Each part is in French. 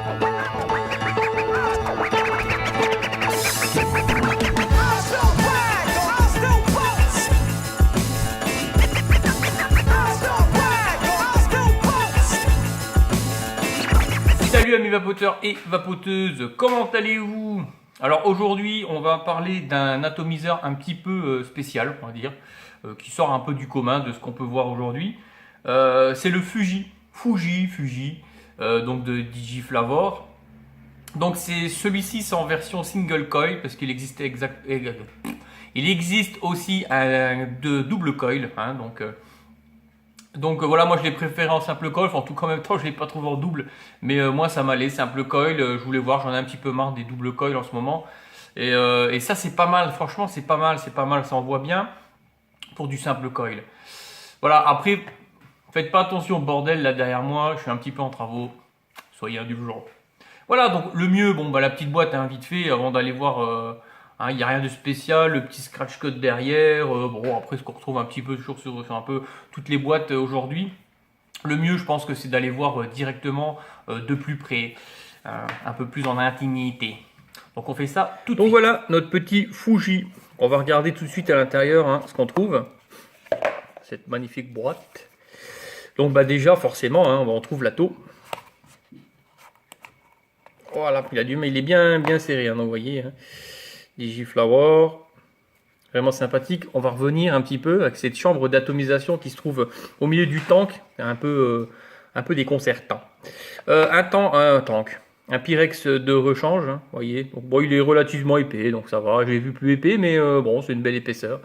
Salut amis vapoteurs et vapoteuses, comment allez-vous? Alors aujourd'hui on va parler d'un atomiseur un petit peu spécial, on va dire, qui sort un peu du commun de ce qu'on peut voir aujourd'hui. C'est le Fuji, donc de Digiflavor. Donc c'est celui-ci, c'est en version single coil parce qu'il existe aussi un de double coil, hein, donc voilà, moi je l'ai préféré en simple coil, en tout cas en même temps je ne l'ai pas trouvé en double, mais moi ça m'allait, simple coil, je voulais voir, j'en ai un petit peu marre des double coils en ce moment, et ça c'est pas mal, franchement c'est pas mal, ça envoie bien pour du simple coil. Voilà, après, faites pas attention au bordel là derrière moi, je suis un petit peu en travaux, soyez indulgents. Voilà, donc le mieux, bon bah la petite boîte, hein, vite fait, avant d'aller voir... il n'y a rien de spécial, le petit scratch code derrière, bon après ce qu'on retrouve un petit peu toujours sur un peu toutes les boîtes aujourd'hui. Le mieux je pense que c'est d'aller voir directement de plus près, un peu plus en intimité. Donc on fait ça tout de suite. Donc voilà notre petit Fuji. On va regarder tout de suite à l'intérieur, hein, ce qu'on trouve. Cette magnifique boîte. Donc bah déjà forcément, hein, on trouve l'atto. Voilà, mais il est bien serré, hein, donc vous voyez. Hein. Digiflavor, vraiment sympathique. On va revenir un petit peu avec cette chambre d'atomisation qui se trouve au milieu du tank, un peu déconcertant. Un Pyrex de rechange, hein, voyez. Donc, bon, il est relativement épais, donc ça va. J'ai vu plus épais, mais bon, c'est une belle épaisseur.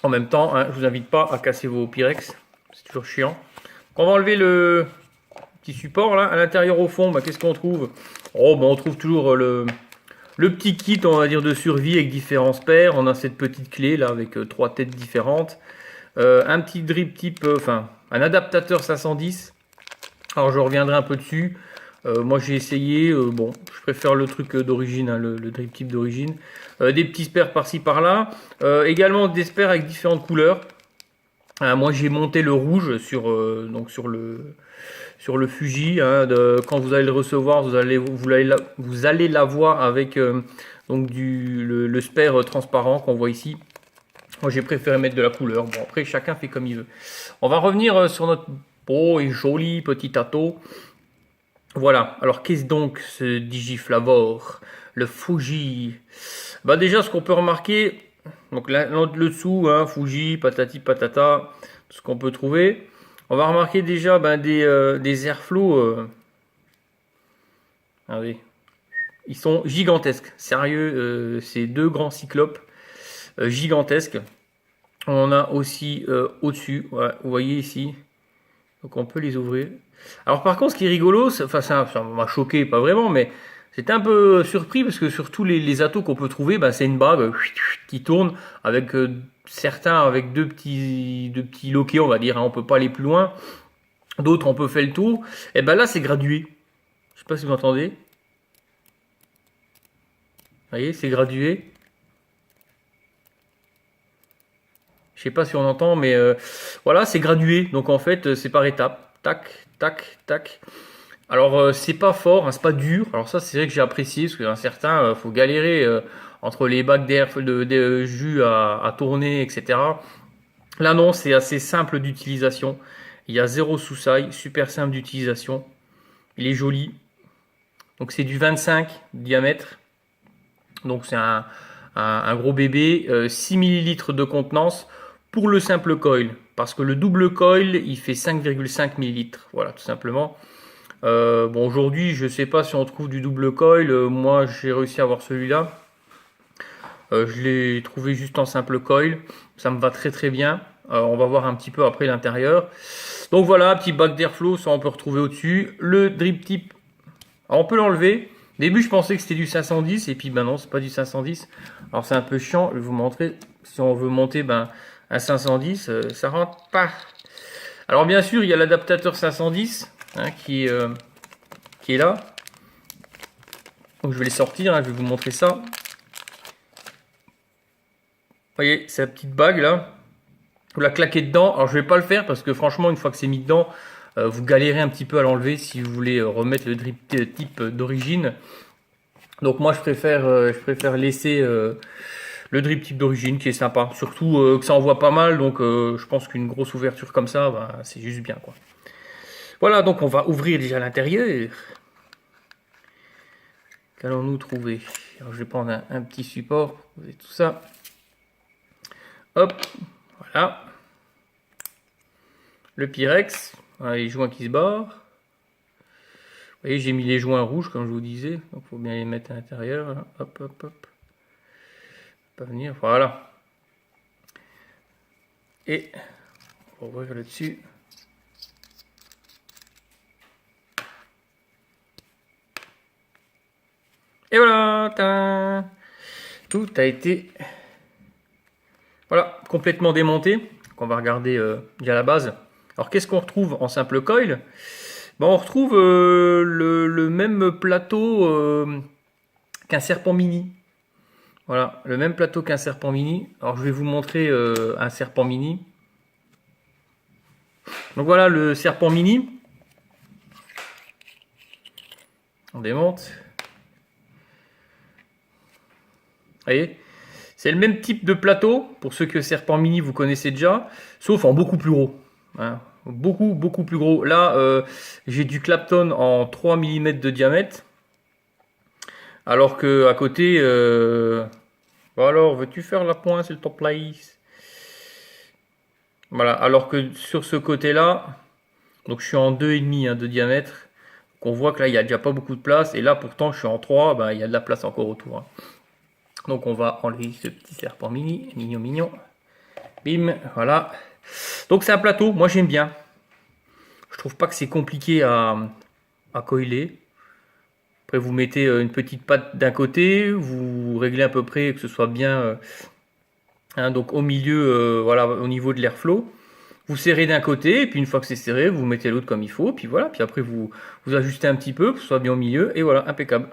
En même temps, hein, je vous invite pas à casser vos Pyrex, c'est toujours chiant. On va enlever le petit support là. À l'intérieur, au fond, bah, qu'est-ce qu'on trouve? Oh, bah, on trouve toujours le petit kit, on va dire, de survie avec différents spares. On a cette petite clé là avec 3 têtes différentes. Un petit drip type, un adaptateur 510. Alors je reviendrai un peu dessus. Moi j'ai essayé, bon, je préfère le truc d'origine, hein, le drip type d'origine. Des petits spares par-ci par-là. Également des spares avec différentes couleurs. Moi j'ai monté le rouge sur le Fuji, hein, quand vous allez le recevoir, vous allez l'avoir avec donc le spare transparent qu'on voit ici. Moi j'ai préféré mettre de la couleur. Bon après chacun fait comme il veut. On va revenir sur notre beau et joli petit atto. Voilà. Alors qu'est-ce donc ce Digiflavor, le Fuji? Bah déjà ce qu'on peut remarquer, donc là le dessous, hein, Fuji, patati patata, ce qu'on peut trouver. On va remarquer déjà des airflows. Regardez. Ils sont gigantesques. Sérieux, ces deux grands cyclopes gigantesques. On a aussi au-dessus, ouais, vous voyez ici. Donc on peut les ouvrir. Alors par contre, ce qui est rigolo, ça m'a choqué, pas vraiment, mais c'était un peu surpris parce que sur tous les attos qu'on peut trouver, c'est une bague qui tourne avec... certains avec deux petits loquets, on va dire, hein, on peut pas aller plus loin. D'autres, on peut faire le tour. Et ben là, c'est gradué. Je sais pas si vous entendez. Vous voyez, c'est gradué. Je sais pas si on entend, mais voilà, c'est gradué. Donc en fait, c'est par étapes. Tac, tac, tac. Alors c'est pas fort, hein, c'est pas dur. Alors ça, c'est vrai que j'ai apprécié parce qu'un certain, faut galérer entre les bacs d'air, de jus à tourner, etc. Là non, c'est assez simple d'utilisation. Il y a 0 sous-saille, super simple d'utilisation. Il est joli. Donc c'est du 25 de diamètre. Donc c'est un gros bébé. 6 ml de contenance pour le simple coil. Parce que le double coil, il fait 5,5 ml. Voilà, tout simplement. Bon, aujourd'hui, je ne sais pas si on trouve du double coil. Moi, j'ai réussi à avoir celui-là. Je l'ai trouvé juste en simple coil. Ça me va très très bien. On va voir un petit peu après l'intérieur. Donc voilà, petit bac d'airflow, ça on peut retrouver au-dessus. Le drip tip, alors on peut l'enlever. Au début, je pensais que c'était du 510 et puis non, c'est pas du 510. Alors c'est un peu chiant, je vais vous montrer. Si on veut monter un 510, ça rentre pas. Alors bien sûr, il y a l'adaptateur 510 hein, qui est là. Donc je vais les sortir, hein, je vais vous montrer ça. Vous voyez, c'est la petite bague là. Vous la claquez dedans. Alors je vais pas le faire parce que franchement, une fois que c'est mis dedans, vous galérez un petit peu à l'enlever si vous voulez remettre le drip type d'origine. Donc moi je préfère laisser le drip type d'origine qui est sympa. Surtout que ça envoie pas mal, donc je pense qu'une grosse ouverture comme ça, bah, c'est juste bien quoi. Voilà, donc on va ouvrir déjà l'intérieur. Qu'allons-nous trouver? Alors je vais prendre un petit support pour poser tout ça. Hop, voilà. Le Pyrex, voilà, les joints qui se barrent. Vous voyez, j'ai mis les joints rouges comme je vous disais, donc il faut bien les mettre à l'intérieur. Hein. Hop, hop, hop. Pas venir, voilà. Et on va ouvrir le dessus. Et voilà, tadam. Tout a été voilà, complètement démonté. Donc on va regarder déjà la base. Alors qu'est-ce qu'on retrouve en simple coil? Ben, on retrouve le même plateau qu'un serpent mini. Voilà, le même plateau qu'un serpent mini. Alors je vais vous montrer un serpent mini. Donc voilà le serpent mini. On démonte. Vous voyez, c'est le même type de plateau, pour ceux que serpent mini vous connaissez déjà, sauf en beaucoup plus gros. Hein. Beaucoup plus gros. Là, j'ai du Clapton en 3 mm de diamètre. Alors que à côté, bon alors, veux-tu faire la pointe, s'il te plaît? Voilà, alors que sur ce côté-là, donc je suis en 2,5 de diamètre. On voit que là, il n'y a déjà pas beaucoup de place. Et là, pourtant, je suis en 3, ben, il y a de la place encore autour. Hein. Donc on va enlever ce petit serpent mini, mignon. Bim, voilà. Donc c'est un plateau, moi j'aime bien. Je trouve pas que c'est compliqué à coiler. Après vous mettez une petite patte d'un côté, vous réglez à peu près que ce soit bien hein, donc au milieu, voilà, au niveau de l'airflow. Vous serrez d'un côté, et puis une fois que c'est serré, vous mettez l'autre comme il faut, puis voilà, puis après vous ajustez un petit peu, que ce soit bien au milieu, et voilà, impeccable.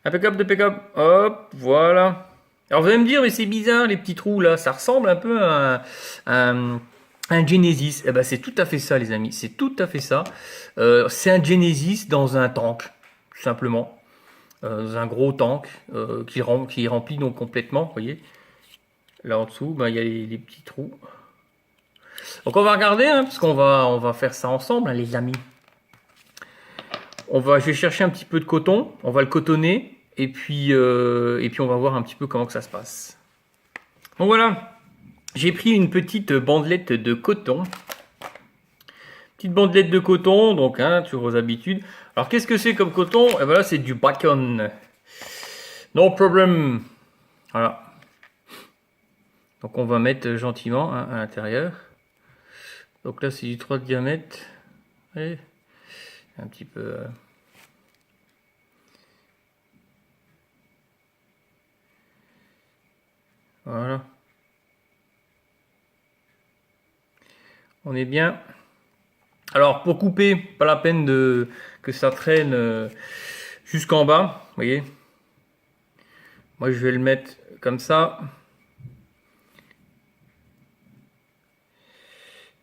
Impeccable. Hop, voilà. Alors vous allez me dire, mais c'est bizarre les petits trous là, ça ressemble un peu à un Genesis. Eh ben c'est tout à fait ça les amis, c'est tout à fait ça. C'est un Genesis dans un tank, tout simplement. Dans un gros tank qui est rempli donc complètement, vous voyez. Là en dessous, ben, il y a les petits trous. Donc on va regarder, hein, parce on va faire ça ensemble, hein, les amis. Je vais chercher un petit peu de coton, on va le cotonner, et puis on va voir un petit peu comment que ça se passe. Donc voilà, j'ai pris une petite bandelette de coton. Petite bandelette de coton, donc hein, toujours aux habitudes. Alors qu'est-ce que c'est comme coton? Et voilà, c'est du bacon. No problem. Voilà. Donc on va mettre gentiment hein, à l'intérieur. Donc là c'est du 3 de diamètre. Et un petit peu... Voilà. On est bien. Alors pour couper, pas la peine que ça traîne jusqu'en bas. Vous voyez. Moi je vais le mettre comme ça.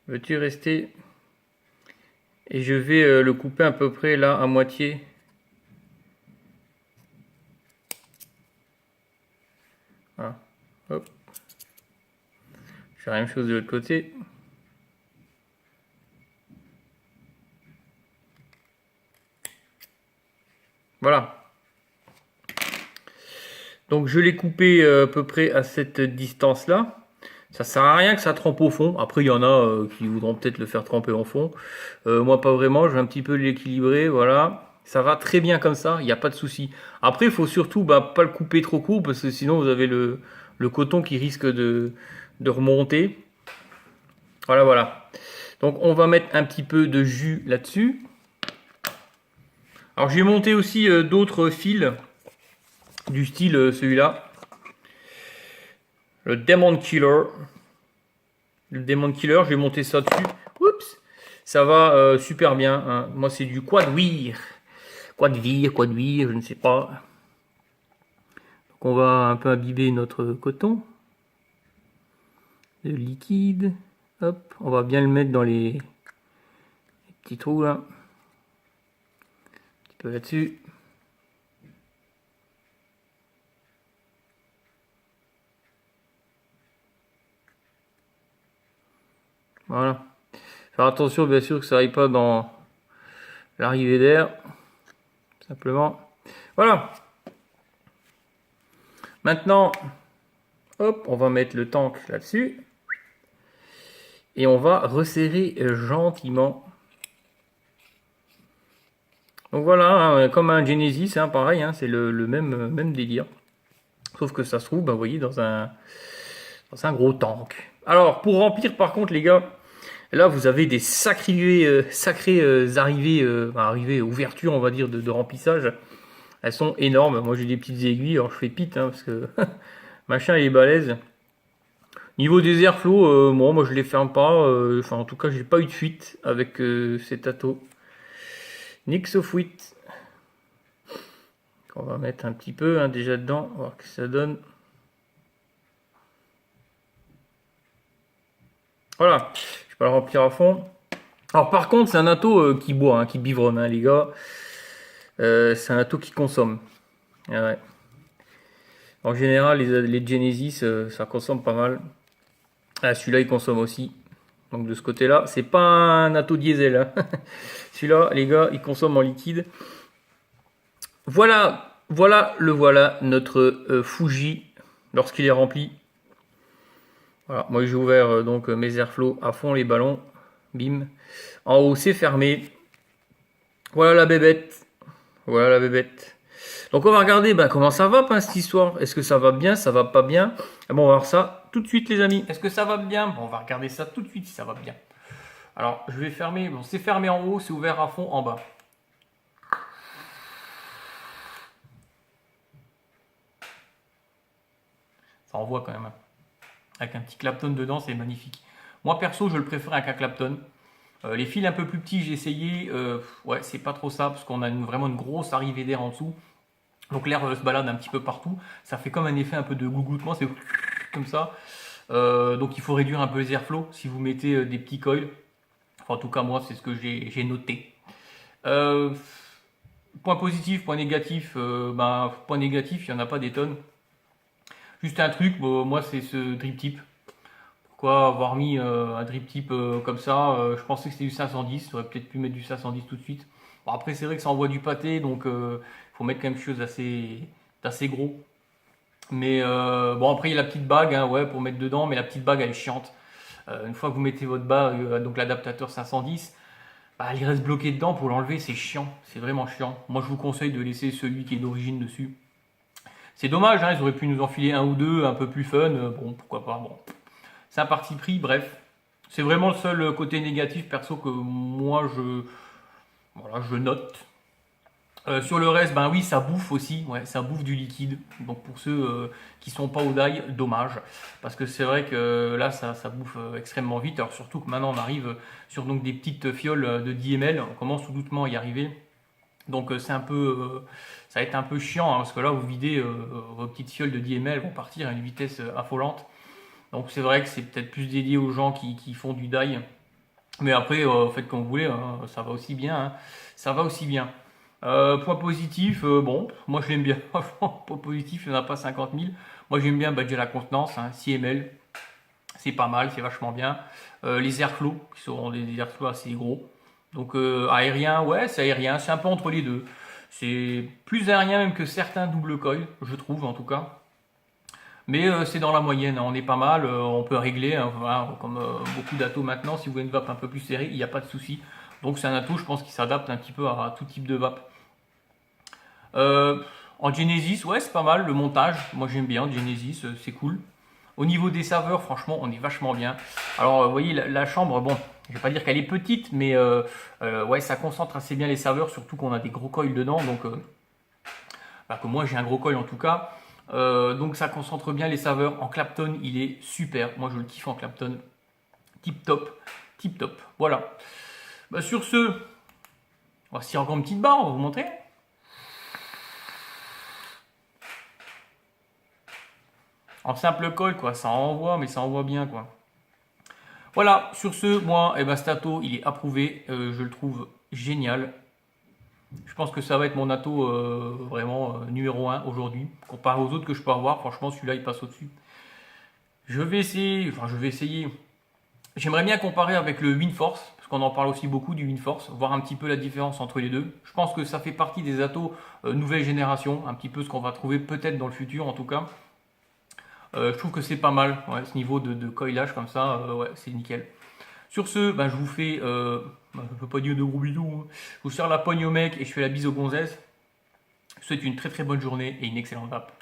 Veux-tu rester? Et je vais le couper à peu près là à moitié. Voilà. Hop. Je fais la même chose de l'autre côté. Voilà. Donc je l'ai coupé à peu près à cette distance là. Ça sert à rien que ça trempe au fond. Après il y en a qui voudront peut-être le faire tremper au fond. Moi pas vraiment, je vais un petit peu l'équilibrer, voilà. Ça va très bien comme ça, il n'y a pas de souci. Après il faut surtout pas le couper trop court parce que sinon vous avez le coton qui risque de remonter. Voilà. Donc on va mettre un petit peu de jus là-dessus. Alors j'ai monté aussi d'autres fils du style celui-là. Le Demon Killer. Le Demon Killer, j'ai monté ça dessus. Oups, ça va super bien. Hein. Moi c'est du quadwire. Quadwire, je ne sais pas. Donc on va un peu imbiber notre coton. Le liquide. Hop, on va bien le mettre dans les Petit trou là. Un petit peu là-dessus. Voilà. Faire attention bien sûr que ça aille pas dans l'arrivée d'air. Simplement. Voilà. Maintenant, hop, on va mettre le tank là-dessus. Et on va resserrer gentiment. Donc voilà, hein, comme un Genesis, hein, pareil, hein, c'est le même délire. Sauf que ça se trouve, bah, vous voyez, dans un gros tank. Alors, pour remplir, par contre, les gars, là, vous avez des sacrées arrivées, arrivées, ouvertures, on va dire, de remplissage. Elles sont énormes. Moi, j'ai des petites aiguilles, alors je fais pite, hein, parce que machin, il est balèze. Niveau des airflows, moi, je les ferme pas. Enfin, en tout cas, j'ai pas eu de fuite avec cet ato. Nix of fuite. On va mettre un petit peu hein, déjà dedans, voir ce que ça donne. Voilà, je vais pas le remplir à fond. Alors par contre, c'est un ato qui boit, hein, qui bivronne, hein, les gars. C'est un ato qui consomme. Ah ouais. En général, les Genesis, ça consomme pas mal. Ah, celui-là, il consomme aussi. Donc de ce côté-là, c'est pas un ato diesel. Hein. Celui-là, les gars, il consomme en liquide. Voilà, notre Fuji lorsqu'il est rempli. Voilà, moi j'ai ouvert donc mes airflows à fond les ballons. Bim. En haut, c'est fermé. Voilà la bébête. Voilà la bébête. Donc on va regarder comment ça va, cette histoire. Est-ce que ça va bien, ça va pas bien? Bon, on va voir ça tout de suite, les amis. Est-ce que ça va bien? Bon, on va regarder ça tout de suite si ça va bien. Alors, je vais fermer. Bon, c'est fermé en haut, c'est ouvert à fond en bas. Ça envoie quand même. Avec un petit Clapton dedans, c'est magnifique. Moi, perso, je le préfère avec un Clapton. Les fils un peu plus petits, j'ai essayé. Ouais, c'est pas trop ça, parce qu'on a vraiment une grosse arrivée d'air en dessous. Donc l'air se balade un petit peu partout. Ça fait comme un effet un peu de gouggoutement, c'est comme ça. Donc il faut réduire un peu les airflows si vous mettez des petits coils. Enfin, en tout cas, moi, c'est ce que j'ai noté. Point positif, point négatif. Point négatif, il n'y en a pas des tonnes. Juste un truc, moi, c'est ce drip tip. Pourquoi avoir mis un drip tip comme ça? Je pensais que c'était du 510. J'aurais peut-être pu mettre du 510 tout de suite. Bon, après, c'est vrai que ça envoie du pâté, donc il faut mettre quand même quelque chose d'assez gros. Mais bon, après, il y a la petite bague hein, ouais, pour mettre dedans, mais la petite bague, elle est chiante. Une fois que vous mettez votre bague, donc l'adaptateur 510, il reste bloqué dedans. Pour l'enlever, c'est chiant. C'est vraiment chiant. Moi, je vous conseille de laisser celui qui est d'origine dessus. C'est dommage, hein, ils auraient pu nous enfiler un ou deux un peu plus fun. Bon, pourquoi pas. Bon, c'est un parti pris, bref. C'est vraiment le seul côté négatif, perso, que moi, je note. Sur le reste, ben oui, ça bouffe aussi, ouais, ça bouffe du liquide. Donc pour ceux qui sont pas au die, dommage, parce que c'est vrai que là, ça bouffe extrêmement vite. Alors surtout que maintenant on arrive sur donc des petites fioles de 10 ml, on commence tout doucement à y arriver. Donc c'est ça va être un peu chiant, hein, parce que là vous videz vos petites fioles de 10 ml, elles vont partir à une vitesse affolante. Donc c'est vrai que c'est peut-être plus dédié aux gens qui font du die. Mais après, faites comme vous voulez, hein, ça va aussi bien. Hein, ça va aussi bien. Point positif, bon, moi je l'aime bien. Franchement, point positif, il n'y en a pas 50 000. Moi j'aime bien déjà la contenance, hein, 6 ml. C'est pas mal, c'est vachement bien. Les airflows, qui seront des airflows assez gros. Donc aérien, ouais, c'est aérien, c'est un peu entre les deux. C'est plus aérien même que certains double coil, je trouve en tout cas. Mais c'est dans la moyenne, hein, on est pas mal, on peut régler, hein, voilà, comme beaucoup d'atos maintenant, si vous voulez une vape un peu plus serrée, il n'y a pas de souci. Donc c'est un ato, je pense, qui s'adapte un petit peu à tout type de vape. En Genesis, ouais, c'est pas mal, le montage, moi j'aime bien, Genesis, c'est cool. Au niveau des saveurs, franchement, on est vachement bien. Alors, vous voyez, la chambre, bon, je vais pas dire qu'elle est petite, mais ouais, ça concentre assez bien les saveurs, surtout qu'on a des gros coils dedans, donc que moi j'ai un gros coil en tout cas. Donc ça concentre bien les saveurs. En Clapton, il est super. Moi, je le kiffe en Clapton. Tip top, tip top. Voilà. Sur ce, voici encore une petite barre, on va vous montrer. En simple coil, quoi. Ça envoie, mais ça envoie bien, quoi. Voilà, sur ce, moi, eh ben, cet atto, il est approuvé. Je le trouve génial. Je pense que ça va être mon atto vraiment numéro un aujourd'hui. Comparé aux autres que je peux avoir, franchement, celui-là, il passe au-dessus. Je vais essayer. J'aimerais bien comparer avec le WinForce, parce qu'on en parle aussi beaucoup du WinForce, voir un petit peu la différence entre les deux. Je pense que ça fait partie des attos nouvelle génération, un petit peu ce qu'on va trouver peut-être dans le futur en tout cas. Je trouve que c'est pas mal, ouais, ce niveau de coilage comme ça, ouais, c'est nickel. Sur ce, ben, je vous fais, je peux pas dire de gros bisous, hein. Je vous serre la poigne au mec et je fais la bise aux gonzesses. Je vous souhaite une très très bonne journée et une excellente vape.